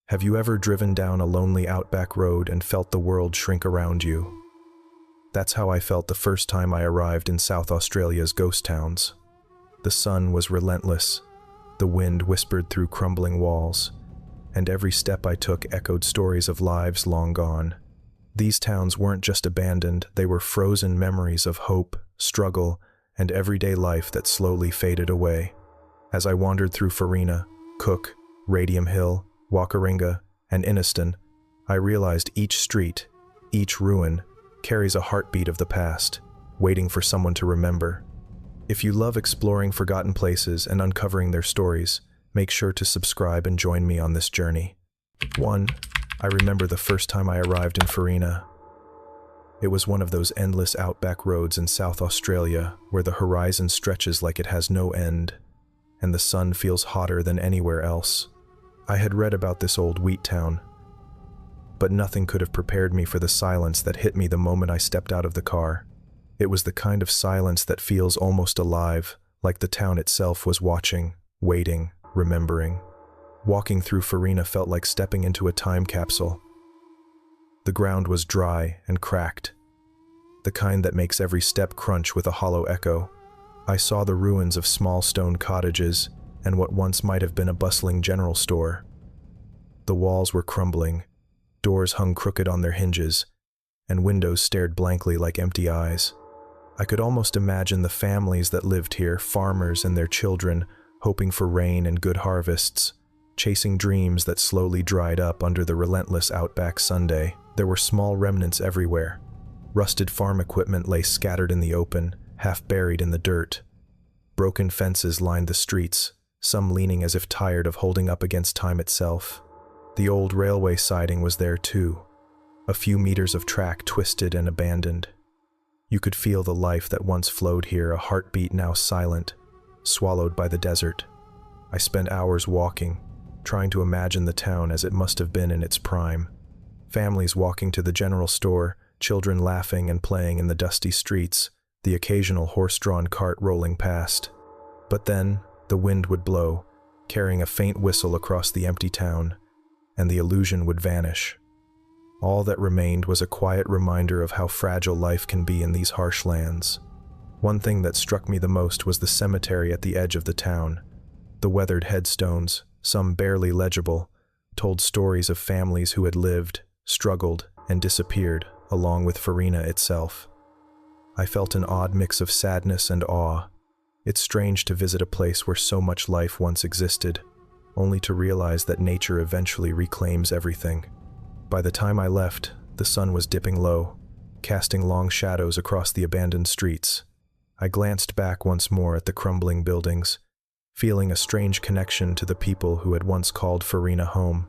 Have you ever driven down a lonely outback road and felt the world shrink around you? That's how I felt the first time I arrived in South Australia's ghost towns. The sun was relentless, the wind whispered through crumbling walls, and every step I took echoed stories of lives long gone. These towns weren't just abandoned, they were frozen memories of hope, struggle, and everyday life that slowly faded away. As I wandered through Farina, Cook, Radium Hill, Wakaringa, and Inniston, I realized each street, each ruin, carries a heartbeat of the past, waiting for someone to remember. If you love exploring forgotten places and uncovering their stories, make sure to subscribe and join me on this journey. 1. I remember the first time I arrived in Farina. It was one of those endless outback roads in South Australia where the horizon stretches like it has no end, and the sun feels hotter than anywhere else. I had read about this old wheat town, but nothing could have prepared me for the silence that hit me the moment I stepped out of the car. It was the kind of silence that feels almost alive, like the town itself was watching, waiting, remembering. Walking through Farina felt like stepping into a time capsule. The ground was dry and cracked, the kind that makes every step crunch with a hollow echo. I saw the ruins of small stone cottages and what once might have been a bustling general store. The walls were crumbling, doors hung crooked on their hinges, and windows stared blankly like empty eyes. I could almost imagine the families that lived here, farmers and their children, hoping for rain and good harvests, chasing dreams that slowly dried up under the relentless outback Sunday. There were small remnants everywhere. Rusted farm equipment lay scattered in the open, half buried in the dirt. Broken fences lined the streets, some leaning as if tired of holding up against time itself. The old railway siding was there too, a few meters of track twisted and abandoned. You could feel the life that once flowed here, a heartbeat now silent, swallowed by the desert. I spent hours walking, trying to imagine the town as it must have been in its prime. Families walking to the general store, children laughing and playing in the dusty streets, the occasional horse-drawn cart rolling past. But then, the wind would blow, carrying a faint whistle across the empty town, and the illusion would vanish. All that remained was a quiet reminder of how fragile life can be in these harsh lands. One thing that struck me the most was the cemetery at the edge of the town. The weathered headstones, some barely legible, told stories of families who had lived, struggled, and disappeared, along with Farina itself. I felt an odd mix of sadness and awe. It's strange to visit a place where so much life once existed, only to realize that nature eventually reclaims everything. By the time I left, the sun was dipping low, casting long shadows across the abandoned streets. I glanced back once more at the crumbling buildings, feeling a strange connection to the people who had once called Farina home.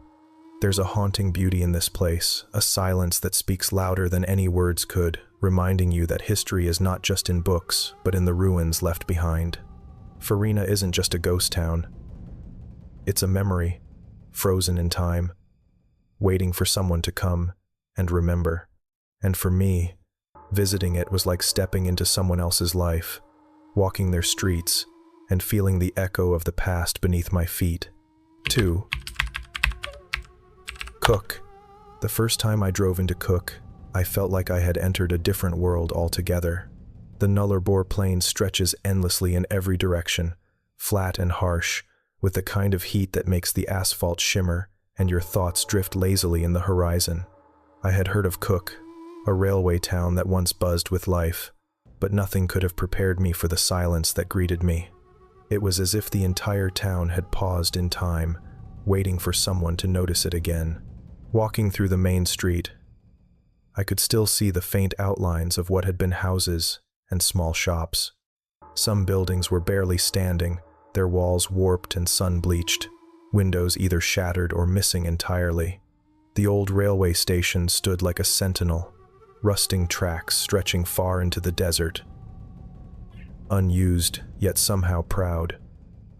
There's a haunting beauty in this place, a silence that speaks louder than any words could, reminding you that history is not just in books, but in the ruins left behind. Farina isn't just a ghost town. It's a memory, frozen in time, waiting for someone to come and remember. And for me, visiting it was like stepping into someone else's life, walking their streets, and feeling the echo of the past beneath my feet. 2. Cook. The first time I drove into Cook, I felt like I had entered a different world altogether. The Nullarbor Plain stretches endlessly in every direction, flat and harsh, with the kind of heat that makes the asphalt shimmer and your thoughts drift lazily in the horizon. I had heard of Cook, a railway town that once buzzed with life, but nothing could have prepared me for the silence that greeted me. It was as if the entire town had paused in time, waiting for someone to notice it again. Walking through the main street, I could still see the faint outlines of what had been houses and small shops. Some buildings were barely standing, their walls warped and sun-bleached, windows either shattered or missing entirely. The old railway station stood like a sentinel, rusting tracks stretching far into the desert. Unused, yet somehow proud,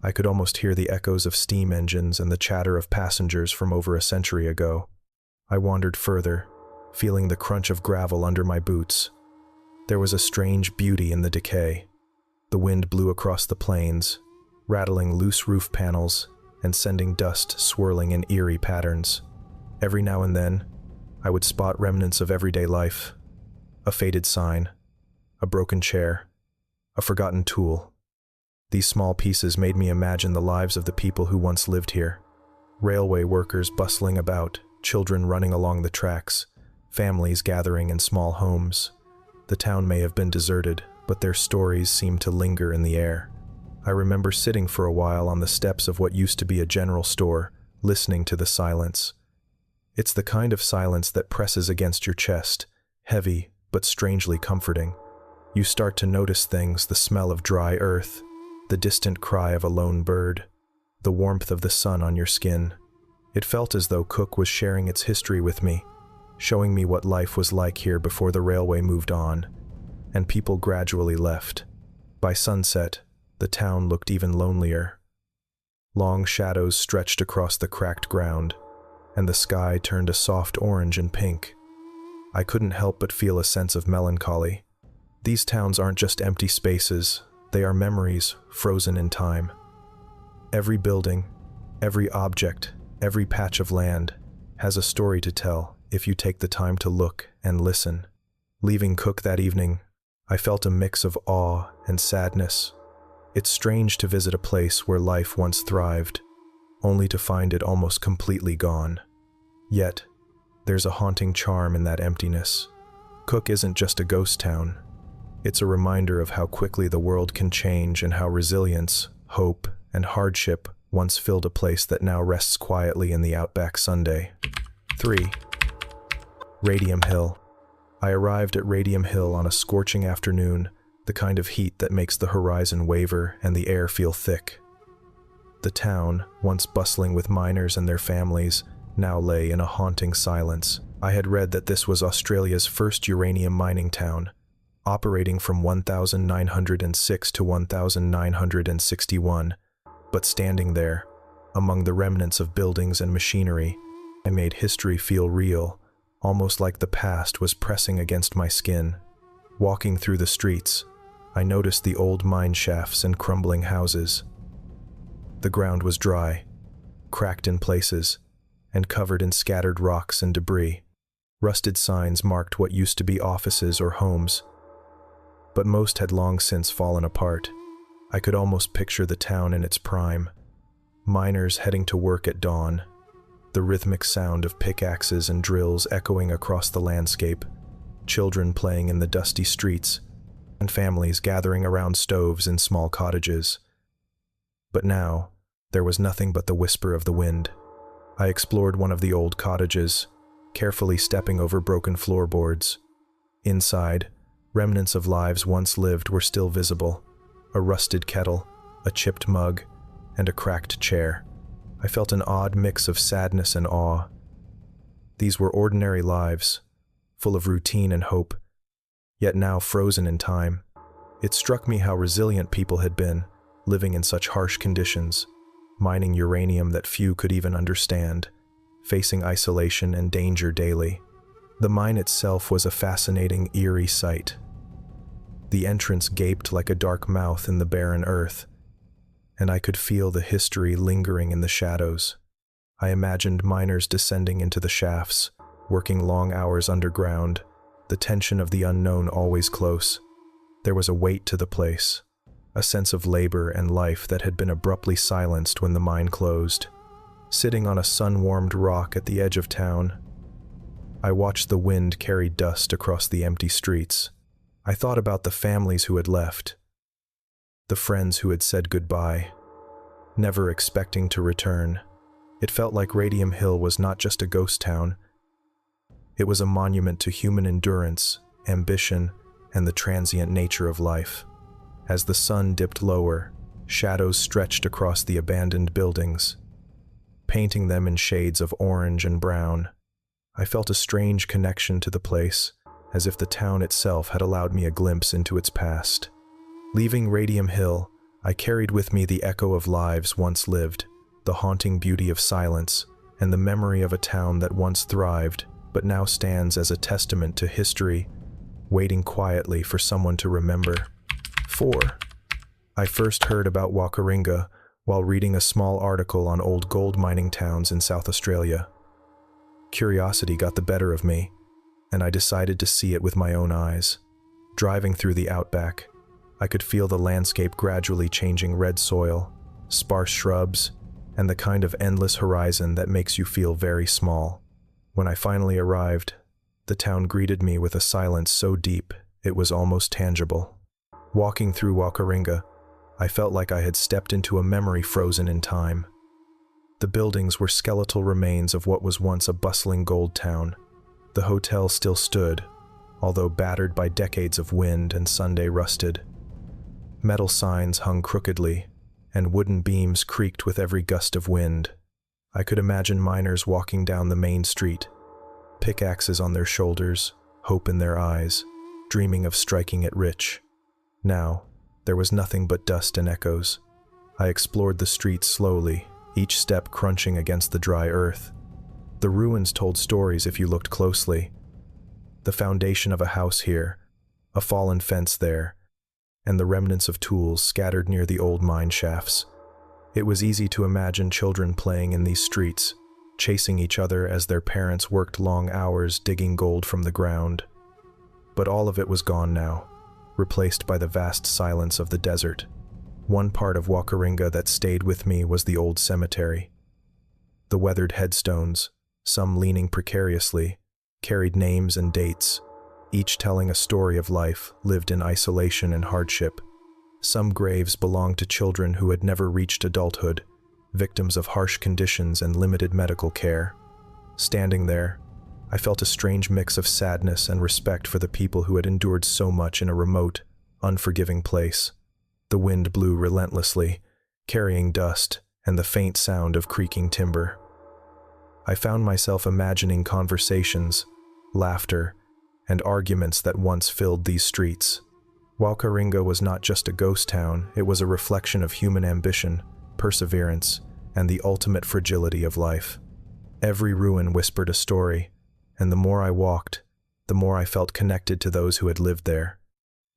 I could almost hear the echoes of steam engines and the chatter of passengers from over a century ago. I wandered further, feeling the crunch of gravel under my boots. There was a strange beauty in the decay. The wind blew across the plains, rattling loose roof panels and sending dust swirling in eerie patterns. Every now and then, I would spot remnants of everyday life. A faded sign, a broken chair, a forgotten tool. These small pieces made me imagine the lives of the people who once lived here. Railway workers bustling about, children running along the tracks, families gathering in small homes. The town may have been deserted, but their stories seemed to linger in the air. I remember sitting for a while on the steps of what used to be a general store, listening to the silence. It's the kind of silence that presses against your chest, heavy but strangely comforting. You start to notice things: the smell of dry earth, the distant cry of a lone bird, the warmth of the sun on your skin. It felt as though Cook was sharing its history with me, showing me what life was like here before the railway moved on, and people gradually left. By sunset, the town looked even lonelier. Long shadows stretched across the cracked ground, and the sky turned a soft orange and pink. I couldn't help but feel a sense of melancholy. These towns aren't just empty spaces, they are memories frozen in time. Every building, every object, every patch of land has a story to tell if you take the time to look and listen. Leaving Cook that evening, I felt a mix of awe and sadness. It's strange to visit a place where life once thrived, only to find it almost completely gone. Yet, there's a haunting charm in that emptiness. Cook isn't just a ghost town. It's a reminder of how quickly the world can change and how resilience, hope, and hardship once filled a place that now rests quietly in the outback Sunday. 3. Radium Hill. I arrived at Radium Hill on a scorching afternoon, the kind of heat that makes the horizon waver and the air feel thick. The town, once bustling with miners and their families, now lay in a haunting silence. I had read that this was Australia's first uranium mining town, operating from 1906 to 1961, but standing there, among the remnants of buildings and machinery, I made history feel real, almost like the past was pressing against my skin. Walking through the streets, I noticed the old mine shafts and crumbling houses. The ground was dry, cracked in places, and covered in scattered rocks and debris. Rusted signs marked what used to be offices or homes, but most had long since fallen apart. I could almost picture the town in its prime. Miners heading to work at dawn, the rhythmic sound of pickaxes and drills echoing across the landscape, children playing in the dusty streets, and families gathering around stoves in small cottages. But now, there was nothing but the whisper of the wind. I explored one of the old cottages, carefully stepping over broken floorboards. Inside, remnants of lives once lived were still visible: a rusted kettle, a chipped mug, and a cracked chair. I felt an odd mix of sadness and awe. These were ordinary lives, full of routine and hope, yet now frozen in time. It struck me how resilient people had been, living in such harsh conditions, mining uranium that few could even understand, facing isolation and danger daily. The mine itself was a fascinating, eerie sight. The entrance gaped like a dark mouth in the barren earth, and I could feel the history lingering in the shadows. I imagined miners descending into the shafts, working long hours underground, the tension of the unknown always close. There was a weight to the place, a sense of labor and life that had been abruptly silenced when the mine closed. Sitting on a sun-warmed rock at the edge of town, I watched the wind carry dust across the empty streets. I thought about the families who had left, the friends who had said goodbye, never expecting to return. It felt like Radium Hill was not just a ghost town. It was a monument to human endurance, ambition, and the transient nature of life. As the sun dipped lower, shadows stretched across the abandoned buildings, painting them in shades of orange and brown. I felt a strange connection to the place, as if the town itself had allowed me a glimpse into its past. Leaving Radium Hill, I carried with me the echo of lives once lived, the haunting beauty of silence, and the memory of a town that once thrived, but now stands as a testament to history, waiting quietly for someone to remember. 4. I first heard about Wakaringa while reading a small article on old gold mining towns in South Australia. Curiosity got the better of me, and I decided to see it with my own eyes. Driving through the outback, I could feel the landscape gradually changing: red soil, sparse shrubs, and the kind of endless horizon that makes you feel very small. When I finally arrived, the town greeted me with a silence so deep it was almost tangible. Walking through Wakaringa, I felt like I had stepped into a memory frozen in time. The buildings were skeletal remains of what was once a bustling gold town. The hotel still stood, although battered by decades of wind and Sunday rusted. Metal signs hung crookedly, and wooden beams creaked with every gust of wind. I could imagine miners walking down the main street, pickaxes on their shoulders, hope in their eyes, dreaming of striking it rich. Now, there was nothing but dust and echoes. I explored the streets slowly, each step crunching against the dry earth. The ruins told stories if you looked closely. The foundation of a house here, a fallen fence there, and the remnants of tools scattered near the old mine shafts. It was easy to imagine children playing in these streets, chasing each other as their parents worked long hours digging gold from the ground. But all of it was gone now, replaced by the vast silence of the desert. One part of Wakaringa that stayed with me was the old cemetery. The weathered headstones, some leaning precariously, carried names and dates, each telling a story of life lived in isolation and hardship. Some graves belonged to children who had never reached adulthood, victims of harsh conditions and limited medical care. Standing there, I felt a strange mix of sadness and respect for the people who had endured so much in a remote, unforgiving place. The wind blew relentlessly, carrying dust and the faint sound of creaking timber. I found myself imagining conversations, laughter, and arguments that once filled these streets. Wakaringa was not just a ghost town, it was a reflection of human ambition, perseverance, and the ultimate fragility of life. Every ruin whispered a story, and the more I walked, the more I felt connected to those who had lived there.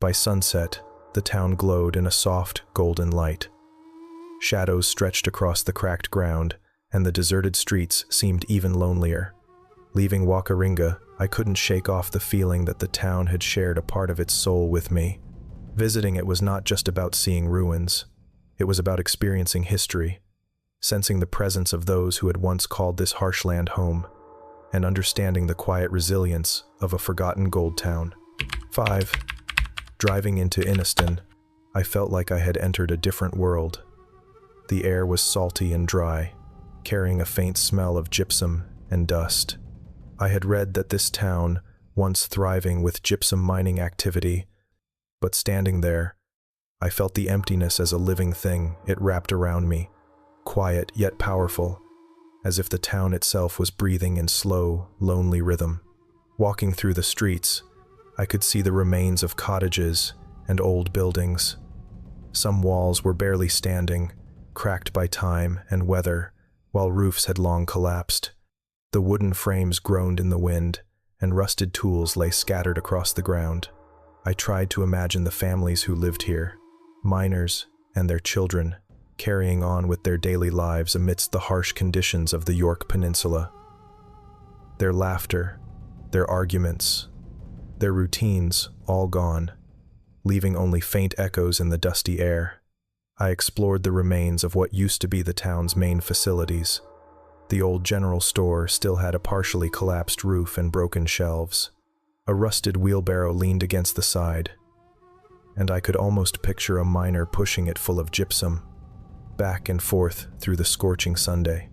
By sunset, the town glowed in a soft, golden light. Shadows stretched across the cracked ground, and the deserted streets seemed even lonelier. Leaving Wakaringa, I couldn't shake off the feeling that the town had shared a part of its soul with me. Visiting it was not just about seeing ruins. It was about experiencing history, sensing the presence of those who had once called this harsh land home, and understanding the quiet resilience of a forgotten gold town. 5. Driving into Inniston, I felt like I had entered a different world. The air was salty and dry, carrying a faint smell of gypsum and dust. I had read that this town, once thriving with gypsum mining activity, but standing there, I felt the emptiness as a living thing. It wrapped around me, quiet yet powerful, as if the town itself was breathing in slow, lonely rhythm. Walking through the streets, I could see the remains of cottages and old buildings. Some walls were barely standing, cracked by time and weather, while roofs had long collapsed. The wooden frames groaned in the wind, and rusted tools lay scattered across the ground. I tried to imagine the families who lived here, miners and their children, carrying on with their daily lives amidst the harsh conditions of the York Peninsula. Their laughter, their arguments, their routines all gone, leaving only faint echoes in the dusty air. I explored the remains of what used to be the town's main facilities. The old general store still had a partially collapsed roof and broken shelves. A rusted wheelbarrow leaned against the side, and I could almost picture a miner pushing it full of gypsum, back and forth through the scorching Sunday.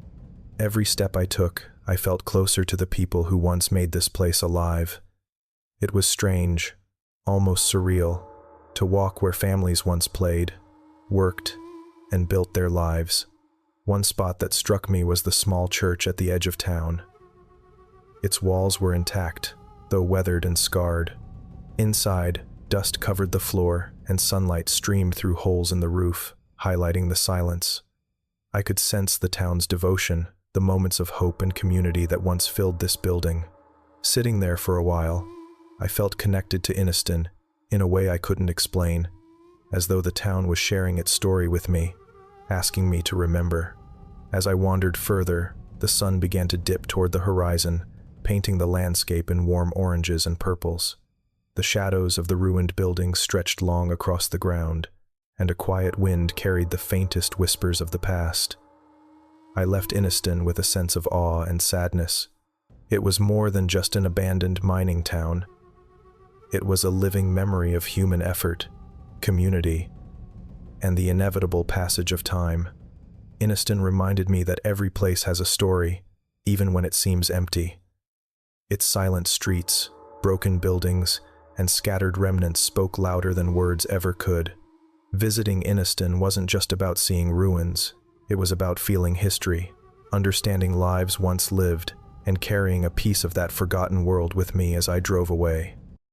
Every step I took, I felt closer to the people who once made this place alive. It was strange, almost surreal, to walk where families once played, worked, and built their lives. One spot that struck me was the small church at the edge of town. Its walls were intact, though weathered and scarred. Inside, dust covered the floor, and sunlight streamed through holes in the roof, highlighting the silence. I could sense the town's devotion, the moments of hope and community that once filled this building. Sitting there for a while, I felt connected to Inniston in a way I couldn't explain, as though the town was sharing its story with me, asking me to remember. As I wandered further, the sun began to dip toward the horizon, painting the landscape in warm oranges and purples. The shadows of the ruined buildings stretched long across the ground, and a quiet wind carried the faintest whispers of the past. I left Inniston with a sense of awe and sadness. It was more than just an abandoned mining town. It was a living memory of human effort, community, and the inevitable passage of time. Inniston reminded me that every place has a story, even when it seems empty. Its silent streets, broken buildings, and scattered remnants spoke louder than words ever could. Visiting Inniston wasn't just about seeing ruins. It was about feeling history, understanding lives once lived, and carrying a piece of that forgotten world with me as I drove away.